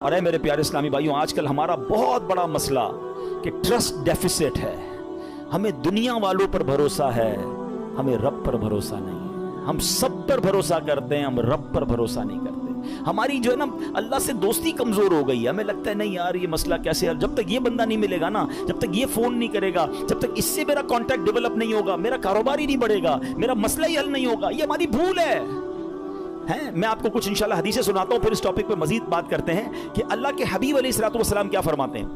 اور اے میرے پیارے اسلامی بھائیوں، آج کل ہمارا بہت بڑا مسئلہ کہ ٹرسٹ ڈیفیسٹ ہے. ہمیں دنیا والوں پر بھروسہ ہے، ہمیں رب پر بھروسہ نہیں ہے. ہم سب پر بھروسہ کرتے ہیں، ہم رب پر بھروسہ نہیں کرتے. ہماری جو ہے نا اللہ سے دوستی کمزور ہو گئی ہے. ہمیں لگتا ہے نہیں یار یہ مسئلہ کیسے ہے، جب تک یہ بندہ نہیں ملے گا نا، جب تک یہ فون نہیں کرے گا، جب تک اس سے میرا کانٹیکٹ ڈیولپ نہیں ہوگا، میرا کاروبار ہی نہیں بڑھے گا، میرا مسئلہ ہی حل نہیں ہوگا. یہ ہماری بھول ہے. میں آپ کو کچھ انشاءاللہ حدیثیں سناتا ہوں، پھر اس ٹاپک پہ مزید بات کرتے ہیں کہ اللہ کے حبیب علیہ الصلوۃ والسلام کیا فرماتے ہیں.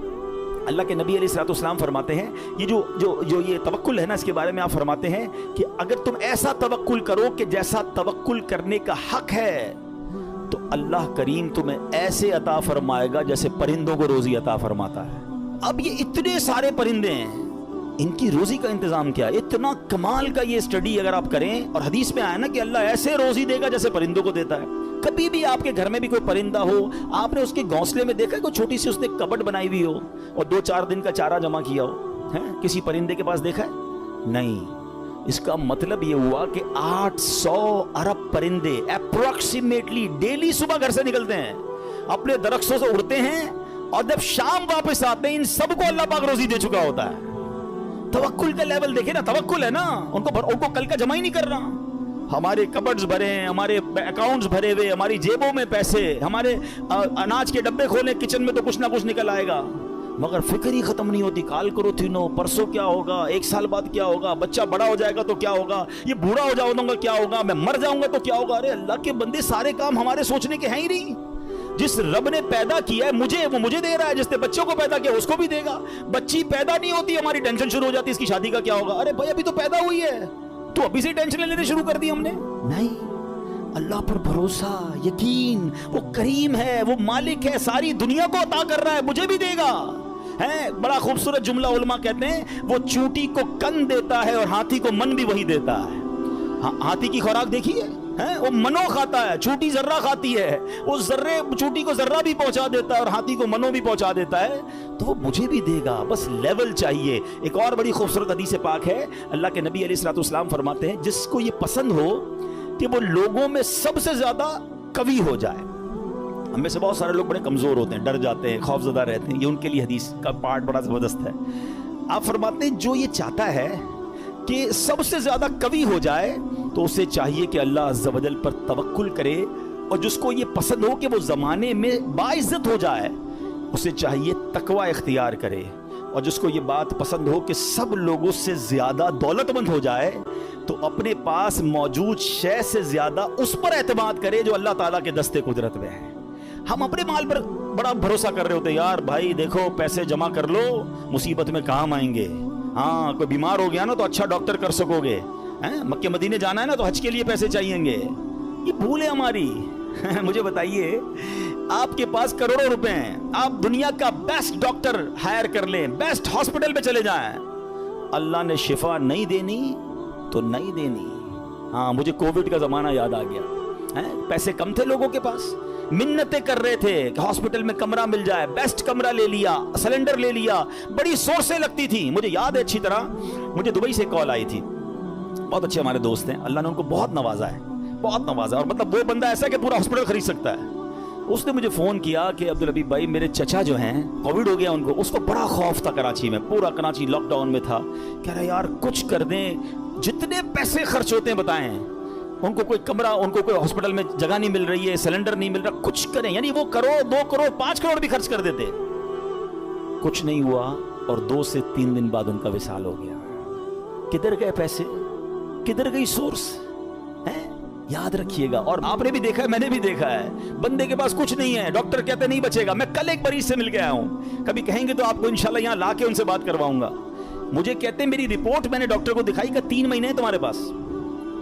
اللہ کے نبی علیہ الصلوۃ والسلام فرماتے ہیں، یہ جو یہ توکل ہے نا، اس کے بارے میں آپ فرماتے ہیں کہ اگر تم ایسا توکل کرو کہ جیسا توکل کرنے کا حق ہے، تو اللہ کریم تمہیں ایسے عطا فرمائے گا جیسے پرندوں کو روزی عطا فرماتا ہے. اب یہ اتنے سارے پرندے ہیں، ان کی روزی کا انتظام کیا ہے؟ اتنا کمال کا یہ سٹڈی اگر آپ کریں، اور حدیث میں آیا نا کہ اللہ ایسے روزی دے گا جیسے پرندوں کو دیتا ہے. کبھی بھی آپ کے گھر میں بھی کوئی پرندہ ہو، آپ نے اس کے گھونسلے میں دیکھا کوئی چھوٹی سی اس نے کبٹ بنائی ہوئی ہو اور 2-4 دن کا چارہ جمع کیا ہو؟ کسی پرندے کے پاس دیکھا ہے؟ نہیں. اس کا مطلب یہ ہوا کہ 800 ارب پرندے اپروکسیمیٹلی ڈیلی صبح گھر سے نکلتے ہیں، اپنے درختوں سے اڑتے ہیں، اور جب شام واپس آتے ہیں ان سب کو اللہ پاک روزی دے چکا ہوتا ہے. توکل کا لیول دیکھیں نا، توکل ہے نا، ان کو کل کا جمع ہی نہیں کر رہا. ہمارے کبڈز بھرے ہیں، ہمارے اکاؤنٹس بھرے ہوئے، ہماری جیبوں میں پیسے، ہمارے اناج کے ڈبے کھولیں کچن میں تو کچھ نہ کچھ نکل آئے گا، مگر فکر ہی ختم نہیں ہوتی. کال کرو تینوں، پرسوں کیا ہوگا، 1 سال بعد کیا ہوگا، بچہ بڑا ہو جائے گا تو کیا ہوگا، یہ بوڑھا ہو جاؤں گا کیا ہوگا، میں مر جاؤں گا تو کیا ہوگا. ارے اللہ کے بندے، سارے کام ہمارے سوچنے کے ہیں ہی نہیں. جس رب نے پیدا کیا ہے مجھے، وہ مجھے دے رہا ہے. جس نے بچوں کو پیدا کیا اس کو بھی دے گا. بچی پیدا نہیں ہوتی، ہماری ٹینشن شروع ہو جاتی اس کی شادی کا کیا ہوگا. ارے بھائی ابھی تو پیدا ہوئی ہے، تو ابھی سے ٹینشن لینے شروع کر دی ہم نے. نہیں، اللہ پر بھروسہ، یقین. وہ کریم ہے، وہ مالک ہے، ساری دنیا کو عطا کر رہا ہے، مجھے بھی دے گا. بڑا خوبصورت جملہ علماء کہتے ہیں، وہ چونٹی کو کن دیتا ہے اور ہاتھی کو من بھی وہی دیتا ہے. ہاتھی کی خوراک دیکھی ہے، وہ منو کھاتا ہے، چونٹی ذرہ کھاتی ہے، وہ ذرے چونٹی کو ذرہ بھی پہنچا دیتا ہے اور ہاتھی کو منو بھی پہنچا دیتا ہے. تو وہ مجھے بھی دے گا، بس لیول چاہیے. ایک اور بڑی خوبصورت حدیث پاک ہے، اللہ کے نبی علیہ الصلوۃ والسلام فرماتے ہیں، جس کو یہ پسند ہو کہ وہ لوگوں میں سب سے زیادہ قوی ہو جائے. ہم میں سے بہت سارے لوگ بڑے کمزور ہوتے ہیں، ڈر جاتے ہیں، خوف زدہ رہتے ہیں. یہ ان کے لیے حدیث کا پارٹ بڑا زبردست ہے. آپ فرماتے ہیں جو یہ چاہتا ہے کہ سب سے زیادہ قوی ہو جائے تو اسے چاہیے کہ اللہ عز و جل پر توکل کرے. اور جس کو یہ پسند ہو کہ وہ زمانے میں باعزت ہو جائے، اسے چاہیے تقوی اختیار کرے. اور جس کو یہ بات پسند ہو کہ سب لوگوں سے زیادہ دولت مند ہو جائے، تو اپنے پاس موجود شے سے زیادہ اس پر اعتماد کرے جو اللہ تعالیٰ کے دستے قدرت میں ہے. ہم اپنے مال پر بڑا بھروسہ کر رہے ہوتے ہیں، یار بھائی دیکھو پیسے جمع کر لو، مصیبت میں کام آئیں گے. ہاں کوئی بیمار ہو گیا نا تو اچھا ڈاکٹر کر سکو گے. مکہ مدینے جانا ہے نا تو حج کے لیے پیسے چاہیے گے. یہ بھول ہے ہماری. مجھے بتائیے، آپ کے پاس کروڑوں روپے ہیں، آپ دنیا کا بیسٹ ڈاکٹر ہائر کر لیں، بیسٹ ہاسپٹل پہ چلے جائیں، اللہ نے شفا نہیں دینی تو نہیں دینی. ہاں مجھے کووڈ کا زمانہ یاد آ گیا. پیسے کم تھے لوگوں کے پاس، منتیں کر رہے تھے کہ ہاسپٹل میں کمرہ مل جائے، بیسٹ کمرہ لے لیا، سلنڈر لے لیا، بڑی سورسیں لگتی تھی. مجھے یاد ہے اچھی طرح، مجھے دبئی سے کال آئی تھی. بہت اچھے ہمارے دوست ہیں، اللہ نے ان کو بہت نوازا ہے، بہت نوازا. اور مطلب وہ بندہ ایسا ہے کہ پورا ہاسپٹل خرید سکتا ہے. اس نے مجھے فون کیا کہ عبدالحبیب بھائی میرے چچا جو ہیں کووڈ ہو گیا ان کو. اس کو بڑا خوف تھا کراچی میں، پورا کراچی لاک ڈاؤن میں تھا. کہہ رہا یار کچھ کر دیں، جتنے پیسے خرچ ہوتے ہیں بتائیں. ان کو کوئی کمرہ، ان کو کوئی ہاسپٹل میں جگہ نہیں مل رہی ہے، سلنڈر نہیں مل رہا، کچھ کریں. یعنی وہ کروڑ 2 کروڑ 5 کروڑ بھی خرچ کر دیتے. کچھ نہیں ہوا اور 2 سے 3 دن بعد ان کا وصال ہو گیا. کدھر گئے پیسے، کدھر گئی سورس؟ یاد رکھیے گا. اور آپ نے بھی دیکھا ہے، میں نے بھی دیکھا ہے، بندے کے پاس کچھ نہیں ہے، ڈاکٹر کہتے نہیں بچے گا. میں کل ایک مریض سے مل کے آیا ہوں، کبھی کہیں گے تو آپ کو انشاءاللہ یہاں لا کے ان سے بات کرواؤں گا. مجھے کہتے ہیں میری رپورٹ میں نے ڈاکٹر کو دکھائی کہ 3 مہینے ہیں تمہارے پاس،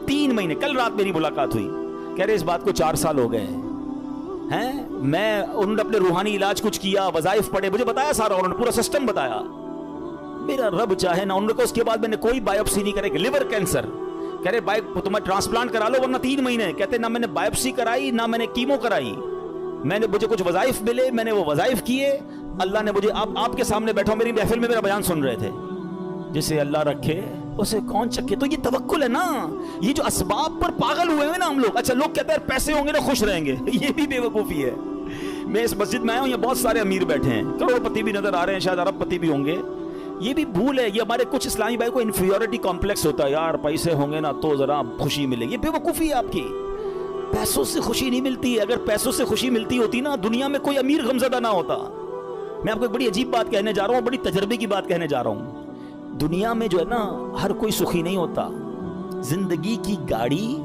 3 مہینے. کل رات میری ملاقات ہوئی، کہہ رہے اس بات کو 4 سال ہو گئے ہیں. میں انہوں نے اپنے روحانی علاج کچھ کیا، وظائف پڑھے، مجھے بتایا سارا، انہوں نے پورا سسٹم بتایا. میرا رب چاہے نا، انہوں نے کہا اس کے بعد میں نے کوئی بائیوپسی نہیں کرے. لیور کینسر، کہہ رہے تمہیں ٹرانسپلانٹ کرا لو ورنہ 3 مہینے. کہتے نہ میں نے بائیوپسی کرائی، نہ میں نے کیمو کرائی. مجھے کچھ وظائف ملے، میں نے وہ وظائف کیے. اللہ نے مجھے، آپ کے سامنے بیٹھا میری محفل میں میرا بیان سن رہے تھے، جسے اللہ رکھے اسے کون چکے. تو یہ توکل ہے نا. یہ جو اسباب پر پاگل ہوئے ہیں نا ہم لوگ. اچھا لوگ کہتے ہیں پیسے ہوں گے نا خوش رہیں گے، یہ بھی بے وقوفی ہے. میں اس مسجد میں آیا ہوں، یہ بہت سارے امیر بیٹھے ہیں، کروڑپتی بھی نظر آ رہے ہیں، شاید ارب پتی بھی ہوں گے. یہ بھی بھول ہے، یہ ہمارے کچھ اسلامی بھائی کو انفیریورٹی کمپلیکس ہوتا ہے، یار پیسے ہوں گے نا تو ذرا خوشی ملے گی. بے وقوفی ہے آپ کی، پیسوں سے خوشی نہیں ملتی. اگر پیسوں سے خوشی ملتی ہوتی نا دنیا میں کوئی امیر غمزدہ نہ ہوتا. میں آپ کو ایک بڑی عجیب بات کہنے جا رہا ہوں، بڑی تجربے کی بات کہنے جا رہا ہوں. دنیا میں جو ہے نا ہر کوئی سخی نہیں ہوتا. زندگی کی گاڑی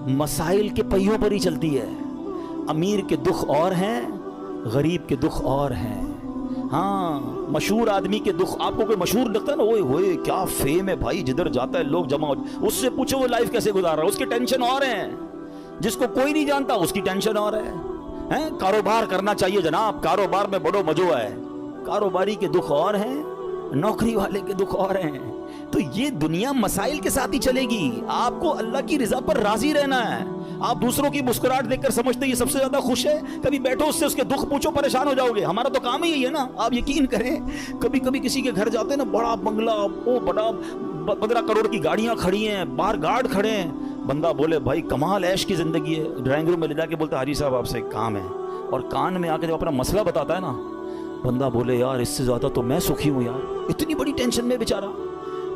مسائل کے پہیوں پر ہی چلتی ہے. امیر کے دکھ اور ہیں، غریب کے دکھ اور ہیں. ہاں مشہور آدمی کے دکھ، آپ کو کوئی مشہور لگتا ہے نا، اوئے ہوئے کیا فیم ہے بھائی، جدھر جاتا ہے لوگ جمع ہو، اس سے پوچھو وہ لائف کیسے گزار رہا ہے، اس کی ٹینشن اور ہیں. جس کو کوئی نہیں جانتا اس کی ٹینشن اور ہے. کاروبار کرنا چاہیے جناب، کاروبار میں بڑو مزو ہے. کاروباری کے دکھ اور ہیں، نوکری والے کے دکھ اور ہیں. تو یہ دنیا مسائل کے ساتھ ہی چلے گی. آپ کو اللہ کی رضا پر راضی رہنا ہے. آپ دوسروں کی مسکراہٹ دیکھ کر سمجھتے یہ سب سے زیادہ خوش ہے، کبھی بیٹھو اس سے اس کے دکھ پوچھو، پریشان ہو جاؤ گے. ہمارا تو کام ہی یہی ہے نا. آپ یقین کریں کبھی کبھی کسی کے گھر جاتے ہیں نا، بڑا بنگلہ، وہ بڑا 15 کروڑ کی گاڑیاں کھڑی ہیں، باہر گارڈ کھڑے ہیں. بندہ بولے بھائی کمال عیش کی زندگی ہے، ڈرائنگ روم میں لے جا کے بولتا حاجی صاحب آپ سے ایک کام ہے، اور کان میں آ کے جب اپنا مسئلہ بتاتا ہے نا، بندہ بولے یار اس سے زیادہ تو میں سخی ہوں یار، اتنی بڑی ٹینشن میں بیچارہ.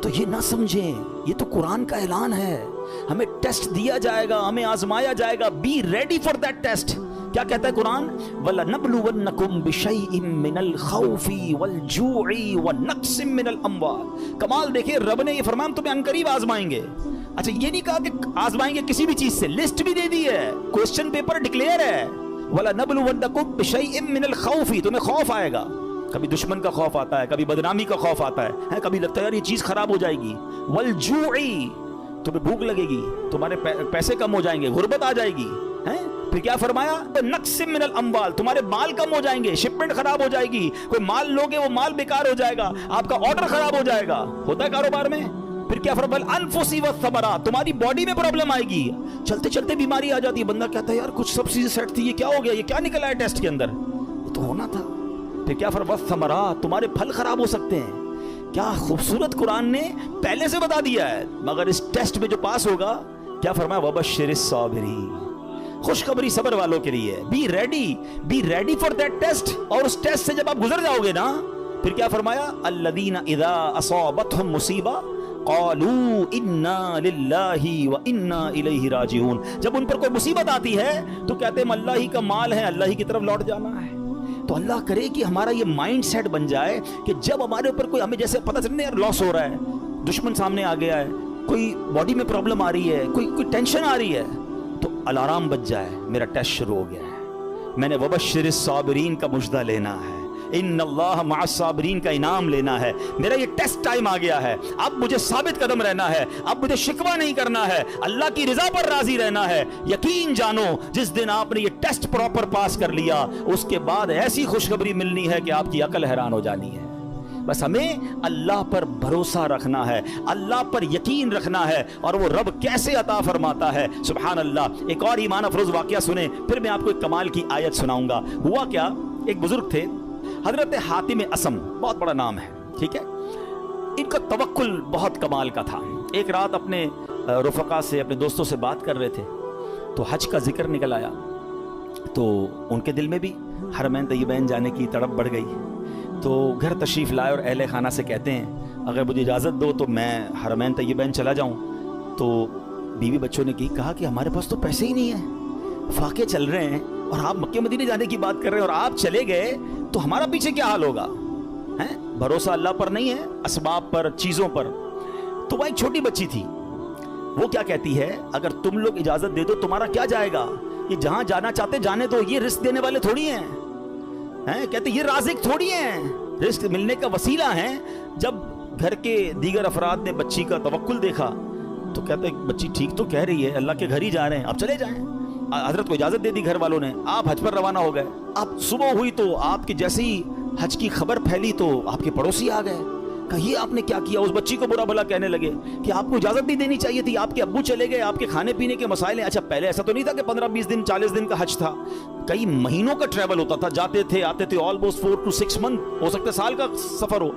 تو یہ نہ سمجھیں، یہ تو قرآن کا اعلان ہے. ہمیں ٹیسٹ دیا جائے گا، ہمیں آزمایا جائے گا. Be ready for that test. کیا کہتا ہے قرآن؟ وَلَنَبْلُوَنَّكُمْ بِشَيْءٍ مِّنَ الْخَوْفِ وَالْجُوعِ وَنَقْصٍ مِّنَ الْأَمْوَالِ. کمال دیکھیں، رب نے یہ فرمایا ہم تمہیں عنقریب آزمائیں گے. اچھا یہ نہیں کہا کہ آزمائیں گے کسی بھی چیز سے، لسٹ بھی دے دی ہے، کوسچن پیپر ڈکلیئر ہے. وَلَنَبْلُوَنَّكُمْ بِشَيْءٍ مِّنَ الْخَوْفِ. تمہیں خوف آئے گا، کبھی دشمن کا خوف آتا ہے، کبھی بدنامی کا خوف آتا ہے، کبھی لگتا ہے یار یہ چیز خراب ہو جائے گی. والجوعی، تمہیں بھوک لگے گی، تمہارے پیسے کم ہو جائیں گے، غربت آ جائے گی. پھر کیا فرمایا؟ نقص من الاموال، تمہارے مال کم ہو جائیں گے، شپمنٹ خراب ہو جائے گی، کوئی مال لوگے وہ مال بیکار ہو جائے گا، آپ کا آرڈر خراب ہو جائے گا. ہوتا ہے کاروبار میں. پھر کیا فرمایا؟ الانفس والثمرات، تمہاری باڈی میں پرابلم آئے گی، چلتے چلتے بیماری آ جاتی ہے. بندہ کہتا ہے یار کچھ سب چیزیں سیٹ تھی، یہ کیا ہو گیا، یہ کیا نکلا ہے ٹیسٹ کے اندر، یہ تو ہونا تھا. پھر کیا فرمایا؟ والثمرات، تمہارے پھل خراب ہو سکتے ہیں. کیا خوبصورت قرآن نے پہلے سے بتا دیا ہے. مگر اس ٹیسٹ میں جو پاس ہوگا، کیا فرمایا؟ وبشر الصابرین، خوشخبری صبر والوں کے لیے. Be ready for that test. اور اس ٹیسٹ سے جب آپ گزر جاؤ گے نا، پھر کیا فرمایا؟ الذین اذا اصابتهم مصیبہ قالوا انا للہ وانا الیہ راجعون. جب ان پر کوئی مصیبت آتی ہے تو کہتے ہیں اللہ ہی کا مال ہے، اللہ ہی کی طرف لوٹ جانا ہے. تو اللہ کرے کہ ہمارا یہ مائنڈ سیٹ بن جائے کہ جب ہمارے اوپر کوئی، ہمیں جیسے پتہ چلے یار لاس ہو رہا ہے، دشمن سامنے آ گیا ہے، کوئی باڈی میں پرابلم آ رہی ہے، کوئی ٹینشن آ رہی ہے، تو الارم بج جائے میرا ٹیسٹ شروع ہو گیا ہے، میں نے وبشر الصابرین کا مجدہ لینا ہے، ان اللہ مع الصابرین کا انعام لینا ہے. میرا یہ ٹیسٹ ٹائم آ گیا ہے، اب مجھے ثابت قدم رہنا ہے، اب مجھے شکوہ نہیں کرنا ہے، اللہ کی رضا پر راضی رہنا ہے. یقین جانو جس دن آپ نے یہ ٹیسٹ پراپر پاس کر لیا، اس کے بعد ایسی خوشخبری ملنی ہے کہ آپ کی عقل حیران ہو جانی ہے. بس ہمیں اللہ پر بھروسہ رکھنا ہے، اللہ پر یقین رکھنا ہے، اور وہ رب کیسے عطا فرماتا ہے. سبحان اللہ. ایک اور ایمان افروز واقعہ سنیں، پھر میں آپ کو ایک کمال کی آیت سناؤں گا. ہوا کیا، ایک بزرگ تھے حضرت حاتم اسم، بہت بڑا نام ہے، ٹھیک ہے. ان کا توکل بہت کمال کا تھا. ایک رات اپنے رفقا سے، اپنے دوستوں سے بات کر رہے تھے تو حج کا ذکر نکل آیا، تو ان کے دل میں بھی حرمین طیبین جانے کی تڑپ بڑھ گئی. تو گھر تشریف لائے اور اہل خانہ سے کہتے ہیں اگر مجھے اجازت دو تو میں حرمین طیبین چلا جاؤں. تو بیوی بچوں نے کہا کہ ہمارے پاس تو پیسے ہی نہیں ہیں، فاقے چل رہے ہیں، اور آپ مکہ مدینے جانے کی بات کر رہے ہیں، اور آپ چلے گئے تو ہمارا پیچھے کیا حال ہوگا. بھروسہ اللہ پر نہیں ہے، اسباب پر، چیزوں پر. تو وہ ایک چھوٹی بچی تھی، وہ کیا کہتی ہے، اگر تم لوگ اجازت دے دو تمہارا کیا جائے گا، یہ جہاں جانا چاہتے جانے دو، یہ رزق دینے والے تھوڑی ہیں. کہتے یہ رازق تھوڑی ہیں، رزق ملنے کا وسیلہ ہیں. جب گھر کے دیگر افراد نے بچی کا توکل دیکھا تو کہتے بچی ٹھیک تو کہہ رہی ہے، اللہ کے گھر ہی جا رہے ہیں، اب چلے جائیں. حضرت کو اجازت دے دی گھر والوں نے، آپ حج پر روانہ ہو گئے. اب صبح ہوئی تو آپ کی جیسے ہی حج کی خبر پھیلی تو آپ کے پڑوسی آ گئے، کہیے آپ نے کیا کیا. اس بچی کو برا بھلا کہنے لگے کہ آپ کو اجازت نہیں دینی چاہیے تھی، آپ کے ابو چلے گئے، آپ کے کھانے پینے کے مسائل ہیں. اچھا پہلے ایسا تو نہیں تھا کہ 15-20 دن 40 دن کا حج تھا، کئی مہینوں کا ٹریول ہوتا تھا، جاتے تھے آتے تھے، آلموسٹ 4 to 6 month، ہو سکتا ہے سال کا سفر ہو.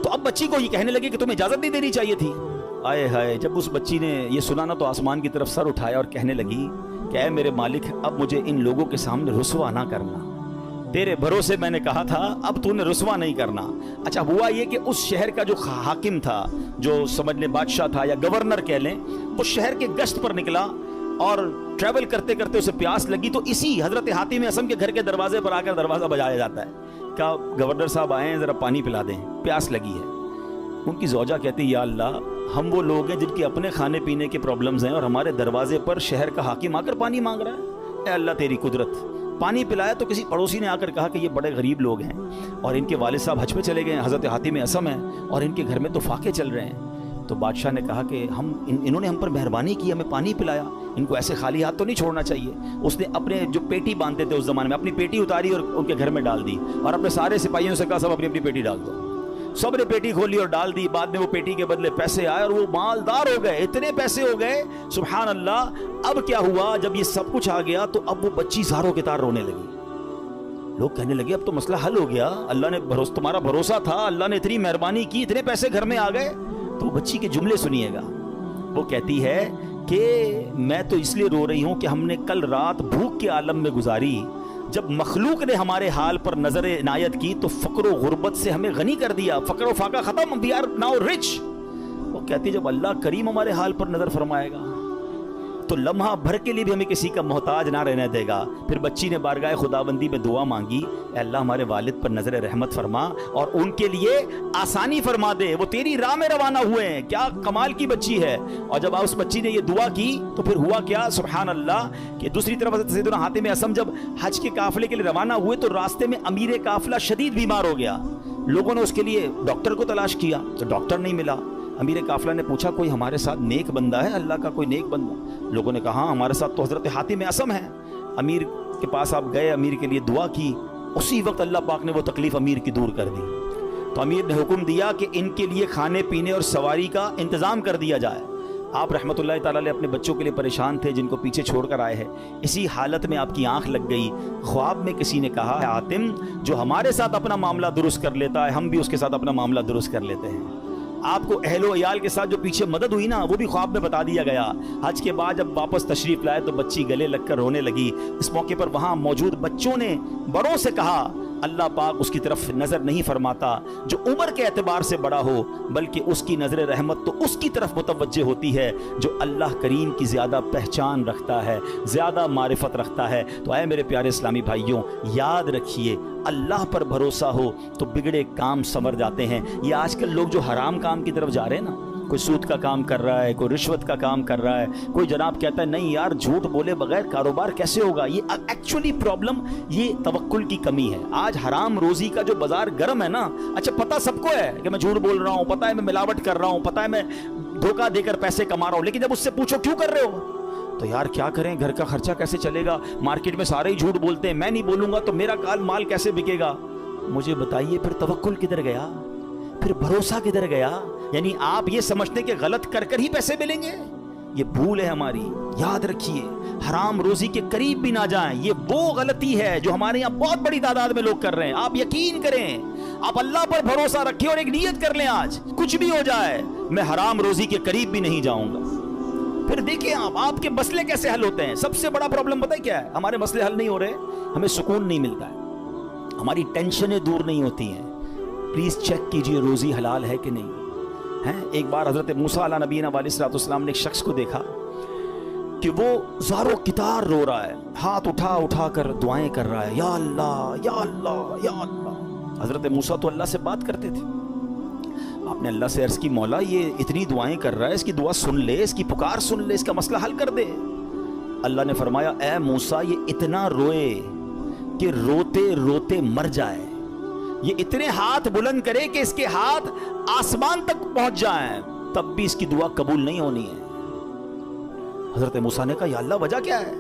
تو اب بچی کو یہ کہنے لگے کہ تمہیں اجازت نہیں دینی چاہیے تھی. آئے ہائے، جب اس بچی نے یہ سنا نا تو آسمان کی طرف سر اٹھایا اور کہنے لگی کہ اے میرے مالک اب مجھے ان لوگوں کے سامنے رسوا نہ کرنا، تیرے بھروسے میں نے کہا تھا اب تو نے رسوا نہیں کرنا۔ اچھا ہوا یہ کہ اس شہر کا جو حاکم تھا، جو سمجھ لیں بادشاہ تھا یا گورنر کہہ لیں، وہ شہر کے گشت پر نکلا اور ٹریول کرتے کرتے اسے پیاس لگی، تو اسی حضرت حاتم اصم کے گھر کے دروازے پر آ کر دروازہ بجایا جاتا ہے، کیا گورنر صاحب آئے ہیں ذرا پانی پلا دیں، پیاس لگی ہے۔ ان کی زوجہ کہتی یا اللہ ہم وہ لوگ ہیں جن کے اپنے کھانے پینے کے پرابلمز ہیں اور ہمارے دروازے پر شہر کا حاکم آ کر پانی مانگ رہا ہے، اے اللہ تیری قدرت۔ پانی پلایا تو کسی پڑوسی نے آ کر کہا کہ یہ بڑے غریب لوگ ہیں اور ان کے والد صاحب حج پہ چلے گئے ہیں، حضرت حاتم اصم ہیں، اور ان کے گھر میں تو فاقے چل رہے ہیں۔ تو بادشاہ نے کہا کہ انہوں نے ہم پر مہربانی کی، ہمیں پانی پلایا، ان کو ایسے خالی ہاتھ تو نہیں چھوڑنا چاہیے۔ اس نے اپنے جو پیٹی باندھتے تھے اس زمانے میں، اپنی پیٹی اتاری اور ان کے گھر میں ڈال دی، اور اپنے سارے سپاہیوں سے کہا سب اپنی اپنی پیٹی ڈال دو۔ سب نے پیٹی کھولی اور ڈال دی۔ بعد میں وہ پیٹی کے بدلے پیسے آئے اور وہ مالدار ہو گئے، اتنے پیسے ہو گئے سبحان اللہ۔ اب کیا ہوا، جب یہ سب کچھ آ گیا تو اب وہ بچی زاروں کے تار رونے لگی۔ لوگ کہنے لگے اب تو مسئلہ حل ہو گیا، اللہ نے تمہارا بھروسہ تھا، اللہ نے اتنی مہربانی کی، اتنے پیسے گھر میں آ گئے۔ تو بچی کے جملے سنیے گا، وہ کہتی ہے کہ میں تو اس لیے رو رہی ہوں کہ ہم نے کل رات بھوک کے عالم میں گزاری، جب مخلوق نے ہمارے حال پر نظر عنایت کی تو فقر و غربت سے ہمیں غنی کر دیا، فقر و فاقہ ختم، we are now rich۔ وہ کہتی جب اللہ کریم ہمارے حال پر نظر فرمائے گا تو لمحہ بھر کے لیے بھی ہمیں کسی کا محتاج نہ رہنے دے گا۔ پھر بچی نے بارگاہ خداوندی میں دعا مانگی، اے اللہ ہمارے والد پر نظر رحمت فرما اور ان کے لیے آسانی فرما دے، وہ تیری راہ میں روانہ ہوئے ہیں۔ کیا کمال کی بچی ہے۔ اور جب اس بچی نے یہ دعا کی تو پھر ہوا کیا سبحان اللہ کہ دوسری طرف حضرت سیدنا حاتم اصم جب حج کے قافلے کے لیے روانہ ہوئے تو راستے میں امیر قافلہ شدید بیمار ہو گیا۔ لوگوں نے اس کے لیے ڈاکٹر کو تلاش کیا تو ڈاکٹر نہیں ملا۔ امیر قافلہ نے پوچھا کوئی ہمارے ساتھ نیک بندہ ہے، اللہ کا کوئی نیک بندہ؟ لوگوں نے کہا ہاں ہمارے ساتھ تو حضرت حاتم اصم ہیں۔ امیر کے پاس آپ گئے، امیر کے لیے دعا کی، اسی وقت اللہ پاک نے وہ تکلیف امیر کی دور کر دی۔ تو امیر نے حکم دیا کہ ان کے لیے کھانے پینے اور سواری کا انتظام کر دیا جائے۔ آپ رحمۃ اللہ تعالیٰ علیہ اپنے بچوں کے لیے پریشان تھے جن کو پیچھے چھوڑ کر آئے ہیں، اسی حالت میں آپ کی آنکھ لگ گئی، خواب میں کسی نے کہا حاتم جو ہمارے ساتھ اپنا معاملہ درست کر لیتا ہے ہم بھی اس کے ساتھ اپنا معاملہ درست کر لیتے ہیں۔ آپ کو اہل و عیال کے ساتھ جو پیچھے مدد ہوئی نا وہ بھی خواب میں بتا دیا گیا۔ حج کے بعد جب واپس تشریف لائے تو بچی گلے لگ کر رونے لگی۔ اس موقع پر وہاں موجود بچوں نے بڑوں سے کہا اللہ پاک اس کی طرف نظر نہیں فرماتا جو عمر کے اعتبار سے بڑا ہو، بلکہ اس کی نظر رحمت تو اس کی طرف متوجہ ہوتی ہے جو اللہ کریم کی زیادہ پہچان رکھتا ہے، زیادہ معرفت رکھتا ہے۔ تو اے میرے پیارے اسلامی بھائیوں، یاد رکھیے اللہ پر بھروسہ ہو تو بگڑے کام سنور جاتے ہیں۔ یہ آج کل لوگ جو حرام کام کی طرف جا رہے ہیں نا، کوئی سود کا کام کر رہا ہے، کوئی رشوت کا کام کر رہا ہے، کوئی جناب کہتا ہے نہیں یار جھوٹ بولے بغیر کاروبار کیسے ہوگا، یہ ایکچولی پرابلم یہ توکل کی کمی ہے۔ آج حرام روزی کا جو بازار گرم ہے نا، اچھا پتہ سب کو ہے کہ میں جھوٹ بول رہا ہوں، پتہ ہے میں ملاوٹ کر رہا ہوں، پتہ ہے میں دھوکہ دے کر پیسے کما رہا ہوں، لیکن جب اس سے پوچھو کیوں کر رہے ہو تو یار کیا کریں، گھر کا خرچہ کیسے چلے گا، مارکیٹ میں سارے ہی جھوٹ بولتے ہیں، میں نہیں بولوں گا تو میرا مال کیسے بکے گا۔ مجھے بتائیے پھر توکل کدھر گیا، پھر بھروسہ کدھر گیا؟ یعنی آپ یہ سمجھتے کہ غلط کر کر ہی پیسے ملیں گے، یہ بھول ہے ہماری۔ یاد رکھیے حرام روزی کے قریب بھی نہ جائیں، یہ وہ غلطی ہے جو ہمارے یہاں بہت بڑی تعداد میں لوگ کر رہے ہیں۔ آپ یقین کریں، آپ اللہ پر بھروسہ رکھیں اور ایک نیت کر لیں آج کچھ بھی ہو جائے میں حرام روزی کے قریب بھی نہیں جاؤں گا۔ پھر دیکھیں آپ کے مسئلے کیسے حل ہوتے ہیں۔ سب سے بڑا پرابلم پتہ ہے کیا ہے؟ ہمارے مسئلے حل نہیں ہو رہے، ہمیں سکون نہیں ملتا ہے، ہماری ٹینشنیں دور نہیں ہوتی ہیں۔ پلیز چیک کیجئے روزی حلال ہے کہ نہیں ہے۔ ایک بار حضرت موسیٰ علیہ نبینا علیہ السلام نے ایک شخص کو دیکھا کہ وہ زارو کتار رو رہا ہے، ہاتھ اٹھا اٹھا کر دعائیں کر رہا ہے، یا اللہ یا اللہ یا اللہ۔ حضرت موسیٰ تو اللہ سے بات کرتے تھے، آپ نے اللہ سے عرض کی مولا یہ اتنی دعائیں کر رہا ہے، اس کی دعا سن لے، اس کی پکار سن لے، اس کا مسئلہ حل کر دے۔ اللہ نے فرمایا اے موسیٰ یہ اتنا روئے کہ روتے روتے مر جائے، یہ اتنے ہاتھ بلند کرے کہ اس کے ہاتھ آسمان تک پہنچ جائیں، تب بھی اس کی دعا قبول نہیں ہونی ہے۔ حضرت موسیٰ نے کہا یا اللہ وجہ کیا ہے؟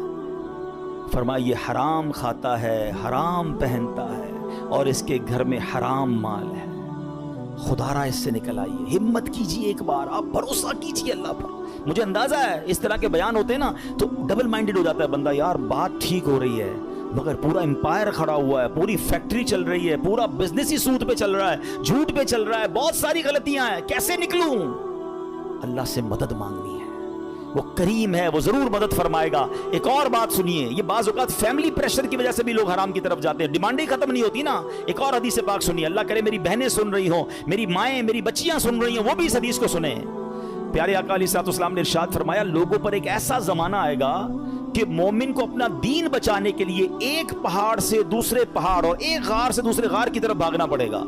فرمایا یہ حرام کھاتا ہے، حرام پہنتا ہے اور اس کے گھر میں حرام مال ہے، خدا را اس سے نکل آئیے۔ ہمت کیجئے، ایک بار آپ بھروسہ کیجئے اللہ پر۔ مجھے اندازہ ہے اس طرح کے بیان ہوتے ہیں نا تو ڈبل مائنڈڈ ہو جاتا ہے بندہ، یار بات ٹھیک ہو رہی ہے مگر پورا امپائر کھڑا ہوا ہے، پوری فیکٹری چل رہی ہے، پورا بزنس ہی سود پہ چل رہا ہے، جھوٹ پہ چل رہا ہے، بہت ساری غلطیاں ہیں، کیسے نکلوں؟ اللہ سے مدد مانگنی ہے، وہ کریم ہے, وہ ضرور مدد فرمائے گا. ایک اور بات سنیے, یہ بعض اوقات فیملی پریشر کی وجہ سے بھی لوگ حرام کی طرف جاتے ہیں, ڈیمانڈیں ختم نہیں ہوتی نا. ایک اور حدیث پاک سنیے, اللہ کرے میری بہنیں سن رہی ہوں, میری مائیں, میری بچیاں سن رہی ہوں, وہ بھی اس حدیث کو سنیں. پیارے آقا علیہ الصلوۃ والسلام نے ارشاد فرمایا, لوگوں پر ایک ایسا زمانہ آئے گا کہ مومن کو اپنا دین بچانے کے لیے ایک پہاڑ سے دوسرے پہاڑ اور ایک غار سے دوسرے غار کی طرف بھاگنا پڑے گا.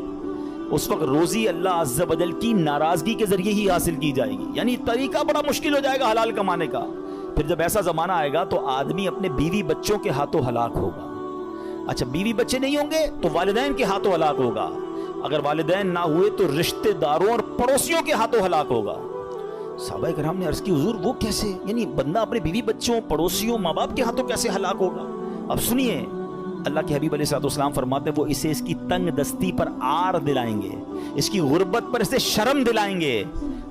اس وقت روزی اللہ عز و جل کی ناراضگی کے ذریعے ہی حاصل کی جائے گی, یعنی طریقہ بڑا مشکل ہو جائے گا حلال کمانے کا. پھر جب ایسا زمانہ آئے گا تو آدمی اپنے بیوی بچوں کے ہاتھوں ہلاک ہوگا. اچھا, بیوی بچے نہیں ہوں گے تو والدین کے ہاتھوں ہلاک ہوگا. اگر والدین نہ ہوئے تو رشتہ داروں اور پڑوسیوں کے ہاتھوں ہلاک ہوگا. صحابہ کرام نے عرض کی, حضور وہ کیسے, یعنی بندہ اپنے بیوی بچوں, پڑوسیوں, ماں باپ کے ہاتھوں کیسے ہلاک ہوگا؟ اب سنیے, اللہ کے حبیب علیہ الصلوۃ والسلام فرماتے ہیں, وہ اسے اس کی تنگ دستی پر عار دلائیں گے, اس کی غربت پر اسے شرم دلائیں گے,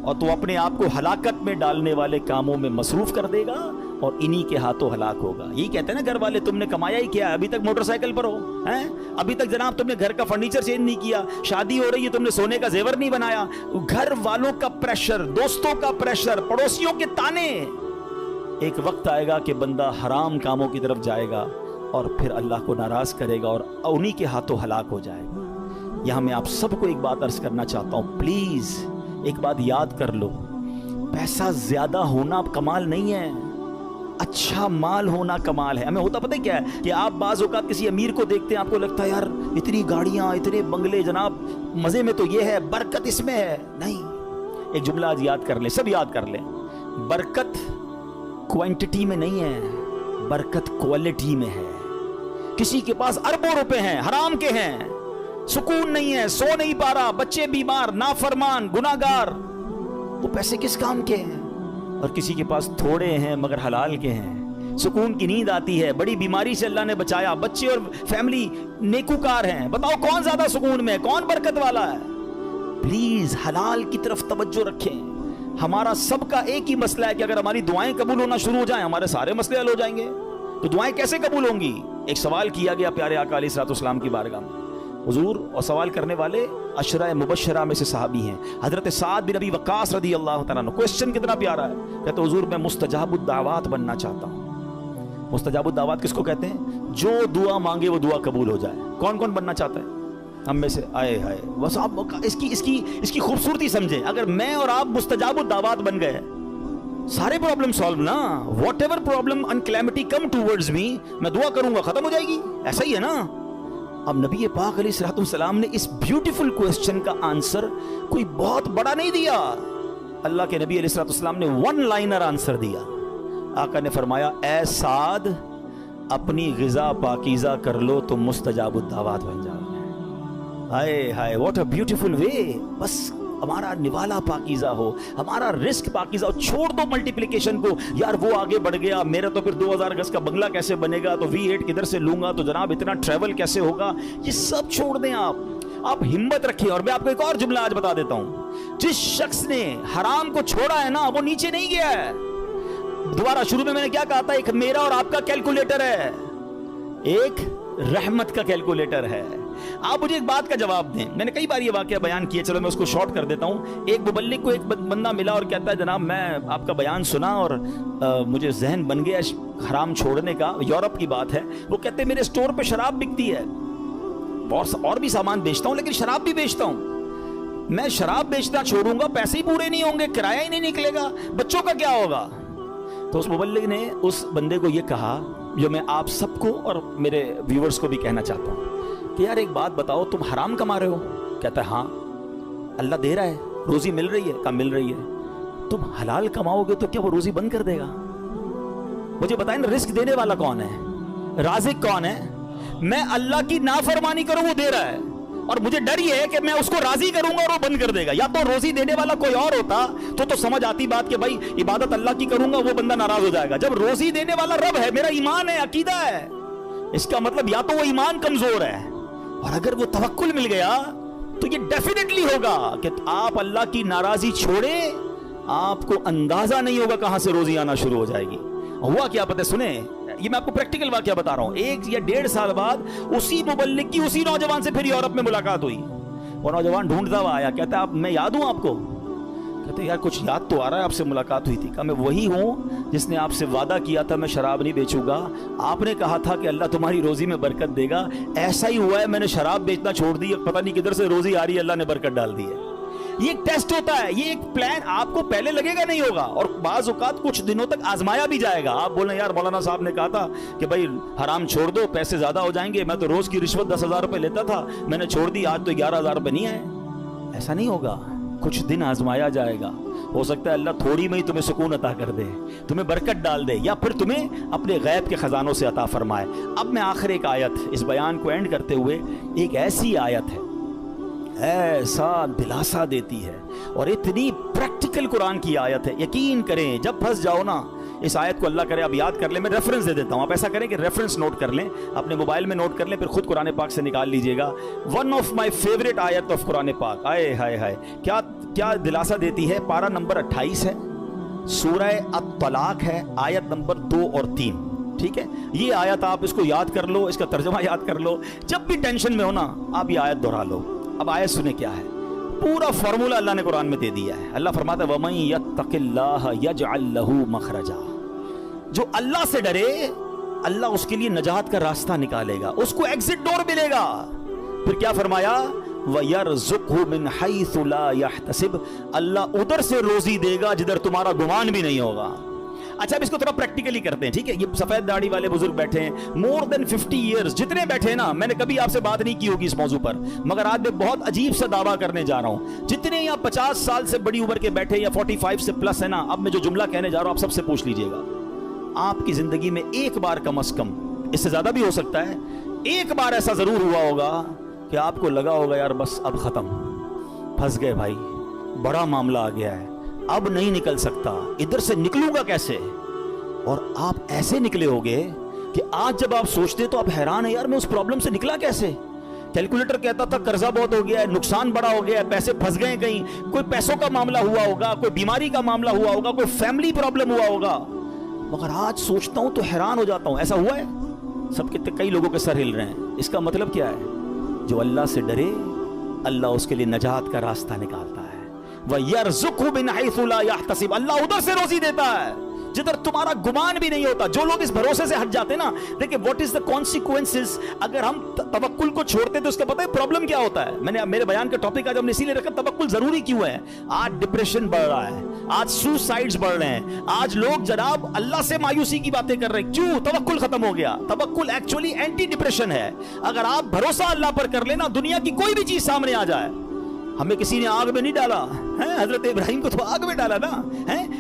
اور تو اپنے آپ کو ہلاکت میں ڈالنے والے کاموں میں مصروف کر دے گا اور انہی کے ہاتھوں ہلاک ہوگا. یہی کہتے ہیں نا گھر والے, تم نے کمایا ہی کیا, ابھی تک موٹر سائیکل پر ہو ہیں, ابھی تک جناب تم نے گھر کا فرنیچر چینج نہیں کیا, شادی ہو رہی ہے تم نے سونے کا زیور نہیں بنایا. گھر والوں کا پریشر, دوستوں کا پریشر, پڑوسیوں کے تانے. ایک وقت آئے گا کہ بندہ حرام کاموں کی طرف جائے گا اور پھر اللہ کو ناراض کرے گا اور انہی کے ہاتھوں ہلاک ہو جائے گا. یہاں میں آپ سب کو ایک بات عرض کرنا چاہتا ہوں, پلیز ایک بات یاد کر لو, پیسہ زیادہ ہونا کمال نہیں ہے, اچھا مال ہونا کمال ہے. ہمیں ہوتا پتہ کیا ہے کہ آپ بعض اوقات کسی امیر کو دیکھتے ہیں, آپ کو لگتا ہے یار اتنی گاڑیاں, اتنے بنگلے, جناب مزے میں تو یہ ہے, برکت اس میں ہے. نہیں, ایک جملہ آج یاد کر لیں, سب یاد کر لیں, برکت کوانٹٹی میں نہیں ہے, برکت کوالٹی میں ہے. کسی کے پاس اربوں روپے ہیں, حرام کے ہیں, سکون نہیں ہے, سو نہیں پا رہا, بچے بیمار, نافرمان, گناہگار, وہ پیسے کس کام کے ہیں؟ اور کسی کے پاس تھوڑے ہیں مگر حلال کے ہیں, سکون کی نیند آتی ہے, بڑی بیماری سے اللہ نے بچایا, بچے اور فیملی نیکوکار ہیں. بتاؤ کون زیادہ سکون میں, کون برکت والا ہے؟ پلیز حلال کی طرف توجہ رکھیں. ہمارا سب کا ایک ہی مسئلہ ہے کہ اگر ہماری دعائیں قبول ہونا شروع ہو جائیں, ہمارے سارے مسئلے حل ہو جائیں گے. تو دعائیں کیسے قبول ہوں گی؟ ایک سوال کیا گیا پیارے آقا علیہ الصلوۃ والسلام کی بارگاہ میں, حضور, اور سوال کرنے والے عشرہ مبشرہ میں سے صحابی ہیں, حضرت سعد بن ابی وقاص رضی اللہ تعالیٰ عنہ. کوسچن کتنا پیارا ہے, کہتے حضور میں مستجاب الدعوات بننا چاہتا ہوں. مستجاب الدعوات کس کو کہتے ہیں؟ جو دعا مانگے وہ دعا قبول ہو جائے. کون کون بننا چاہتا ہے ہم میں سے؟ آئے ہائے, بس آپ اس کی خوبصورتی سمجھیں. اگر میں اور آپ مستجاب الدعوات بن گئے, سارے پرابلم سالو نا, whatever problem and calamity come towards me, میں دعا کروں گا ختم ہو جائے گی. ایسا ہی ہے نا. اب نبی پاک علیہ الصلوۃ والسلام نے اس بیوٹیفل کوسچن کا آنسر کوئی بہت بڑا نہیں دیا. اللہ کے نبی علیہ الصلوۃ والسلام نے ون لائنر آنسر دیا. آقا نے فرمایا, اے سعد, اپنی غذا پاکیزہ کر لو تو مستجاب الدعوات بن جاؤ گے. ہائے ہائے, واٹ اے بیوٹیفل وے. بس ہمارا نوالا پاکیزہ ہو, ہمارا رزق پاکیزہ ہو. چھوڑ دو ملٹیپلیکیشن کو, یار وہ آگے بڑھ گیا, میرا تو پھر 2000 گز کا بنگلہ کیسے بنے گا, تو V8 کدھر سے لوں گا, تو جناب اتنا ٹریول کیسے ہوگا. یہ سب چھوڑ دیں آپ ہمت رکھیں. اور میں آپ کو ایک اور جملہ آج بتا دیتا ہوں, جس شخص نے حرام کو چھوڑا ہے نا, وہ نیچے نہیں گیا ہے. دوبارہ شروع میں نے کیا کہا تھا, ایک میرا اور آپ کا کیلکولیٹر ہے, ایک رحمت کا کیلکولیٹر ہے. آپ مجھے ایک بات کا جواب دیں. میں نے کئی بار یہ واقعہ بیان کیا, چلو میں اس کو شارٹ کر دیتا ہوں. ایک مبلغ کو ایک بندہ ملا اور کہتا ہے, جناب میں آپ کا بیان سنا اور مجھے ذہن بن گیا حرام چھوڑنے کا. یورپ کی بات ہے. وہ کہتے ہیں میرے اسٹور پہ شراب بکتی ہے, اور بھی سامان بیچتا ہوں, لیکن شراب بھی بیچتا ہوں. میں شراب بیچنا چھوڑوں گا, پیسے ہی پورے نہیں ہوں گے, کرایہ ہی نہیں نکلے گا, بچوں کا کیا ہوگا. تو اس مبلغ نے اس بندے کو یہ کہا, جو میں آپ سب کو اور میرے ویورز کو بھی کہنا چاہتا ہوں, کہ یار ایک بات بتاؤ, تم حرام کما رہے ہو؟ کہتا ہے ہاں. اللہ دے رہا ہے, روزی مل رہی ہے؟ کہا مل رہی ہے. تم حلال کماؤ گے تو کیا وہ روزی بند کر دے گا؟ مجھے بتائیں نا, رزق دینے والا کون ہے, رازق کون ہے؟ میں اللہ کی نافرمانی کروں وہ دے رہا ہے, اور مجھے ڈر یہ ہے کہ میں اس کو راضی کروں گا اور وہ بند کر دے گا. یا تو روزی دینے والا کوئی اور ہوتا تو سمجھ آتی بات کہ بھائی عبادت اللہ کی کروں گا, وہ بندہ ناراض ہو جائے گا. جب روزی دینے والا رب ہے, میرا ایمان ہے, عقیدہ ہے, اس کا مطلب یا تو وہ ایمان کمزور ہے, اور اگر وہ توکل مل گیا تو یہ ڈیفینیٹلی ہوگا کہ آپ اللہ کی ناراضی چھوڑے, آپ کو اندازہ نہیں ہوگا کہاں سے روزی آنا شروع ہو جائے گی. ہوا کیا پتہ, سنیں, یہ میں آپ کو پریکٹیکل واقعہ بتا رہا ہوں. 1 یا 1.5 سال بعد اسی مبلغ کی اسی نوجوان سے پھر یورپ میں ملاقات ہوئی. وہ نوجوان ڈھونڈتا ہوا آیا, کہتا ہے میں یاد ہوں آپ کو. کہتے یار کچھ یاد تو آ رہا ہے، آپ سے ملاقات ہوئی تھی. کہا میں وہی ہوں جس نے آپ سے وعدہ کیا تھا میں شراب نہیں بیچوں گا. آپ نے کہا تھا کہ اللہ تمہاری روزی میں برکت دے گا، ایسا ہی ہوا ہے، میں نے شراب بیچنا چھوڑ دی، پتہ نہیں کدھر سے روزی آ رہی ہے، اللہ نے برکت ڈال دی ہے. یہ ایک ٹیسٹ ہوتا ہے، یہ ایک پلان آپ کو پہلے لگے گا نہیں ہوگا، اور بعض اوقات کچھ دنوں تک آزمایا بھی جائے گا. آپ بولیں یار مولانا صاحب نے کہا تھا کہ بھائی حرام چھوڑ دو، پیسے زیادہ ہو جائیں گے، میں تو روز کی رشوت 10,000 روپے لیتا تھا، میں نے چھوڑ دی، آج تو 11,000 روپے نہیں آئے. ایسا نہیں ہوگا، کچھ دن آزمایا جائے گا. ہو سکتا ہے اللہ تھوڑی میں ہی تمہیں سکون عطا کر دے، تمہیں برکت ڈال دے، یا پھر تمہیں اپنے غیب کے خزانوں سے عطا فرمائے. اب میں آخر ایک آیت اس بیان کو اینڈ کرتے ہوئے، ایک ایسی آیت ہے ایسا دلاسا دیتی ہے اور اتنی پریکٹیکل قرآن کی آیت ہے. یقین کریں جب پھنس جاؤ نا اس آیت کو، اللہ کرے آپ یاد کر لیں، میں ریفرنس دے دیتا ہوں، آپ ایسا کریں کہ ریفرنس نوٹ کر لیں، اپنے موبائل میں نوٹ کر لیں، پھر خود قرآن پاک سے نکال لیجئے گا. ون آف مائی فیوریٹ آیت آف قرآن پاک. آئے ہائے ہائے کیا دلاسا دیتی ہے. پارہ نمبر 28 ہے، سورہ الطلاق ہے، آیت نمبر 2 اور 3. ٹھیک ہے، یہ آیت آپ اس کو یاد کر لو، اس کا ترجمہ یاد کر لو، جب بھی ٹینشن میں ہو نا آپ یہ آیت دہرا لو. اب آیت سنیں کیا ہے، پورا فارمولا اللہ نے قرآن میں دے دیا ہے. اللہ فرماتا ہے وَمَن يَتَّقِ اللَّهَ يَجْعَل لَّهُ مَخْرَجًا. جو اللہ سے ڈرے اللہ اس کے لیے نجات کا راستہ نکالے گا، اس کو ایگزٹ ڈور ملے گا. پھر کیا فرمایا وَيَرْزُقْهُ مِنْ حَيْثُ لَا يَحْتَسِبُ. اللہ ادھر سے روزی دے گا جدھر تمہارا گمان بھی نہیں ہوگا. اچھا اب اس کو تھوڑا پریکٹیکلی کرتے ہیں. ٹھیک ہے، یہ سفید داڑھی والے بزرگ بیٹھے ہیں، مور دین 50 ایئرز جتنے بیٹھے ہیں نا، میں نے کبھی آپ سے بات نہیں کی ہوگی اس موضوع پر، مگر آج میں بہت عجیب سا دعویٰ کرنے جا رہا ہوں. جتنے یا 50 سال سے بڑی عمر کے بیٹھے یا 45 سے پلس ہے نا، اب میں جو جملہ کہنے جا رہا ہوں آپ سب سے پوچھ لیجئے گا. آپ کی زندگی میں ایک بار کم از کم، اس سے زیادہ بھی ہو سکتا ہے، ایک بار ایسا ضرور ہوا ہوگا کہ آپ کو لگا ہوگا یار بس اب ختم، پھنس گئے بھائی، بڑا معاملہ آ گیا ہے، اب نہیں نکل سکتا، ادھر سے نکلوں گا کیسے. اور آپ ایسے نکلے ہوگے کہ آج جب آپ سوچتے تو آپ حیران ہیں یار میں اس پرابلم سے نکلا کیسے. کیلکولیٹر کہتا تھا قرضہ بہت ہو گیا ہے، نقصان بڑا ہو گیا ہے، پیسے پھنس گئے کہیں، کوئی پیسوں کا معاملہ ہوا ہوگا، کوئی بیماری کا معاملہ ہوا ہوگا، کوئی فیملی پرابلم ہوا ہوگا. مگر آج سوچتا ہوں تو حیران ہو جاتا ہوں. ایسا ہوا ہے؟ سب کے کئی لوگوں کے سر ہل رہے ہیں. اس کا مطلب کیا ہے؟ جو اللہ سے ڈرے اللہ اس کے لیے نجات کا راستہ نکالتا ہے. وَيَرْزُقْهُ مِنْ حَيْثُ لَا يَحْتَسِبُ. اللہ ادھر سے روزی دیتا ہے جدھر تمہارا گمان بھی نہیں ہوتا. جو لوگ اس بھروسے سے ہٹ جاتے ہیں نا، دیکھیں واٹ از دا کانسیکوینسز. اگر ہم توکل کو چھوڑتے تو اس کا پتہ ہے پرابلم کیا ہوتا ہے. میں نے میرے بیان کا ٹاپک آج ہم نے اسی لیے رکھا توکل ضروری کیوں ہے. آج ڈپریشن بڑھ رہا ہے، آج سوسائڈز بڑھ رہے ہیں، آج لوگ جناب اللہ سے مایوسی کی باتیں کر رہے ہیں. کیوں؟ توکل ختم ہو گیا. توکل ایکچولی اینٹی ڈپریشن ہے. اگر آپ بھروسہ اللہ پر کر لینا، دنیا کی کوئی بھی چیز سامنے آ جائے. ہمیں کسی نے آگ میں نہیں ڈالا، حضرت ابراہیم کو تو آگ میں ڈالا نا.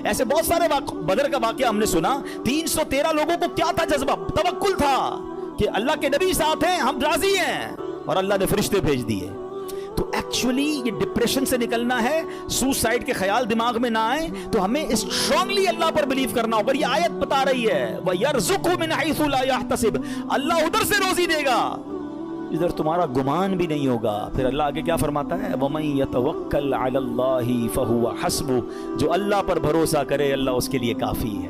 ایسے بہت سارے بدر کا واقعہ ہم نے سنا. 313 لوگوں کو کیا تھا جذبہ؟ توکل تھا کہ اللہ کے نبی ساتھ ہیں، ہم راضی ہیں، اور اللہ نے فرشتے بھیج دیے. تو ایکچولی یہ ڈپریشن سے نکلنا ہے، سوسائڈ کے خیال دماغ میں نہ آئے تو ہمیں اسٹرانگلی اللہ پر بلیو کرنا ہوگا. یہ آیت بتا رہی ہے وَيَرْزُقْهُ مِنْ حَيْثُ لَا يَحْتَسِبُ. اللہ ادھر سے روزی دے گا ادھر تمہارا گمان بھی نہیں ہوگا. پھر اللہ آگے کیا فرماتا ہے وَمَن يَتَوَكَّلْ عَلَى اللَّهِ فَهُوَ حَسْبُهُ. جو اللہ پر بھروسہ کرے اللہ اس کے لیے کافی ہے.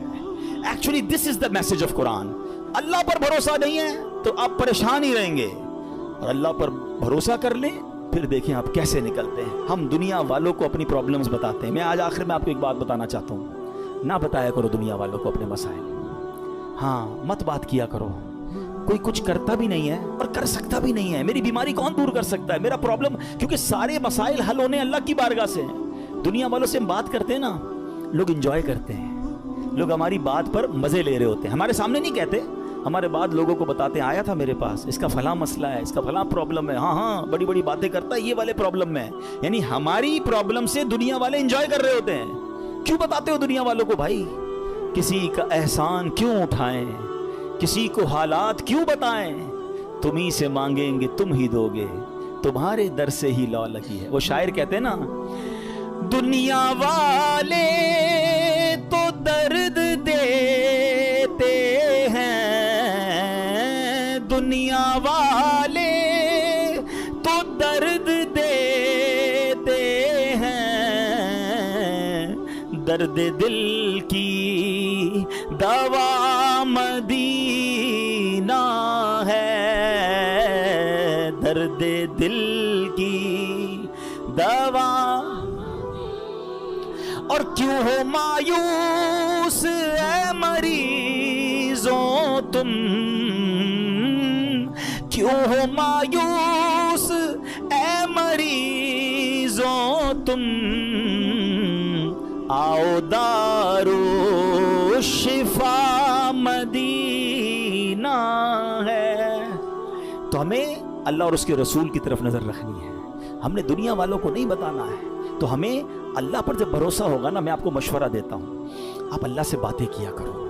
Actually this is the message of قرآن. اللہ پر بھروسہ نہیں ہے تو آپ پریشان ہی رہیں گے، اور اللہ پر بھروسہ کر لیں پھر دیکھیں آپ کیسے نکلتے ہیں. ہم دنیا والوں کو اپنی پرابلمز بتاتے ہیں. میں آج آخر میں آپ کو ایک بات بتانا چاہتا ہوں، نہ بتایا کرو دنیا والوں کو اپنے مسائل. ہاں مت بات کیا کرو. کوئی کچھ کرتا بھی نہیں ہے اور کر سکتا بھی نہیں ہے. میری بیماری کون دور کر سکتا ہے؟ میرا پرابلم، کیونکہ سارے مسائل حل ہونے اللہ کی بارگاہ سے ہیں. دنیا والوں سے ہم بات کرتے ہیں نا، لوگ انجوائے کرتے ہیں، لوگ ہماری بات پر مزے لے رہے ہوتے ہیں. ہمارے سامنے نہیں کہتے، ہمارے بعد لوگوں کو بتاتے ہیں آیا تھا میرے پاس، اس کا فلاں مسئلہ ہے، اس کا فلاں پرابلم ہے. ہاں بڑی بڑی باتیں کرتا ہے یہ والے پرابلم میں. یعنی ہماری پرابلم سے دنیا والے انجوائے کر رہے ہوتے ہیں. کیوں بتاتے ہو دنیا والوں کو بھائی؟ کسی کا احسان کیوں اٹھائیں، کسی کو حالات کیوں بتائیں؟ تم ہی سے مانگیں گے تم ہی دو گے، تمہارے در سے ہی لو لگی ہے. وہ شاعر کہتے ہیں نا، دنیا والے تو درد دیتے ہیں، دنیا والے تو درد دیتے ہیں، درد دل کی دوا مدینہ ہے، درد دل کی دوا. اور کیوں ہو مایوس اے مریضوں تم، کیوں ہو مایوس اے مریضوں تم، آؤ دارو شفا مدینہ ہے۔ تو ہمیں اللہ اور اس کے رسول کی طرف نظر رکھنی ہے، ہم نے دنیا والوں کو نہیں بتانا ہے۔ تو ہمیں اللہ پر جب بھروسہ ہوگا نا، میں آپ کو مشورہ دیتا ہوں، آپ اللہ سے باتیں کیا کرو،